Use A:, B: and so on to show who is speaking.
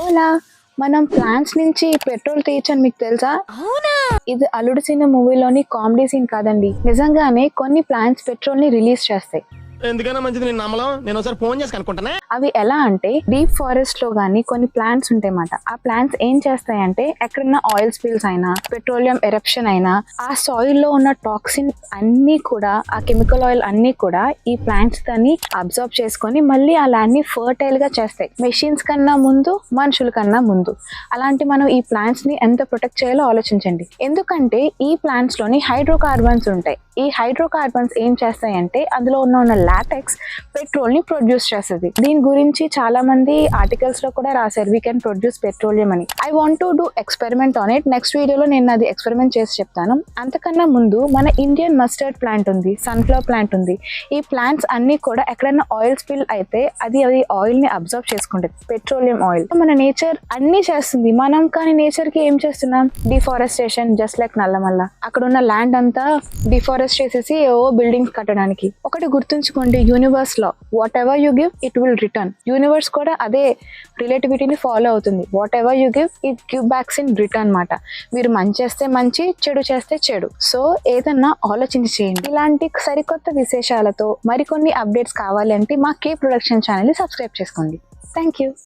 A: ఓలా మనం ప్లాంట్స్ నుంచి పెట్రోల్ తీయచ్చని మీకు తెలుసా?
B: అవునా?
A: ఇది అల్లుడు సినిమా మూవీలోని కామెడీ సీన్ కాదండి. నిజంగానే కొన్ని ప్లాంట్స్ పెట్రోల్ ని రిలీజ్ చేస్తాయి.
C: ఎందుకైనా మంచిది నేను నమ్మలం. నేను ఒకసారి ఫోన్ చేసి కనుక్కుంటానే.
A: అవి ఎలా అంటే డీప్ ఫారెస్ట్ లో గానీ కొన్ని ప్లాంట్స్ ఉంటాయన్నమాట. ఆ ప్లాంట్స్ ఏం చేస్తాయంటే ఎక్కడన్నా ఆయిల్ స్పిల్స్ అయినా పెట్రోలియం ఎరప్షన్ అయినా ఆ సాయిల్ లో ఉన్న టాక్సిన్ అన్ని కూడా ఆ కెమికల్ ఆయిల్ అన్ని కూడా ఈ ప్లాంట్స్ దాన్ని అబ్జర్వ్ చేసుకొని మళ్ళీ ఆ ల్యాండ్ ని ఫర్టైల్ గా చేస్తాయి. మెషిన్స్ కన్నా ముందు మనుషుల కన్నా ముందు. అలాంటి మనం ఈ ప్లాంట్స్ ని ఎంత ప్రొటెక్ట్ చేయాలో ఆలోచించండి. ఎందుకంటే ఈ ప్లాంట్స్ లోని హైడ్రోకార్బన్స్ ఉంటాయి. ఈ హైడ్రోకార్బన్స్ ఏం చేస్తాయంటే అందులో ఉన్న లాటెక్స్ పెట్రోల్ ని ప్రొడ్యూస్ చేస్తుంది. దీని గురించి చాలా మంది ఆర్టికల్స్ లో కూడా రాశారు, వీ కెన్ ప్రొడ్యూస్ పెట్రోలియం అని. I want to do experiment on it. Next వీడియోలో నేను అది ఎక్స్పెరిమెంట్ చేసి చెప్తాను. అంతకన్నా ముందు మన ఇండియన్ మస్టర్డ్ ప్లాంట్ ఉంది, సన్ఫ్లవర్ ప్లాంట్ ఉంది. ఈ ప్లాంట్స్ అన్ని కూడా ఎక్కడైనా ఆయిల్ స్పిల్ అయితే అది ఆయిల్ ని అబ్జర్వ్ చేసుకుంటుంది, పెట్రోలియం ఆయిల్. మన నేచర్ అన్ని చేస్తుంది, మనం కానీ నేచర్ కి ఏం చేస్తున్నాం? డిఫారెస్టేషన్. జస్ట్ లైక్ నల్లమల్ల అక్కడ ఉన్న ల్యాండ్ అంతా డిఫారెస్ట్ చేసేసి ఏవో బిల్డింగ్స్ కట్టడానికి. ఒకటి గుర్తుంచుకోండి, universe law what ever you give it will return. Universe కూడా అదే రిలేటివిటీని ఫాలో అవుతుంది. What ever you give it give backs in return మాట. మీరు మంచి చేస్తే మంచి, చెడు చేస్తే చెడు. సో ఏదన్నా ఆలోచించి చేయండి. ఇలాంటి సరికొత్త విశేషాలతో మరికొన్ని అప్డేట్స్ కావాలి అంటే మా కే ప్రొడక్షన్ ఛానల్ ని సబ్స్క్రైబ్ చేసుకోండి. Thank you.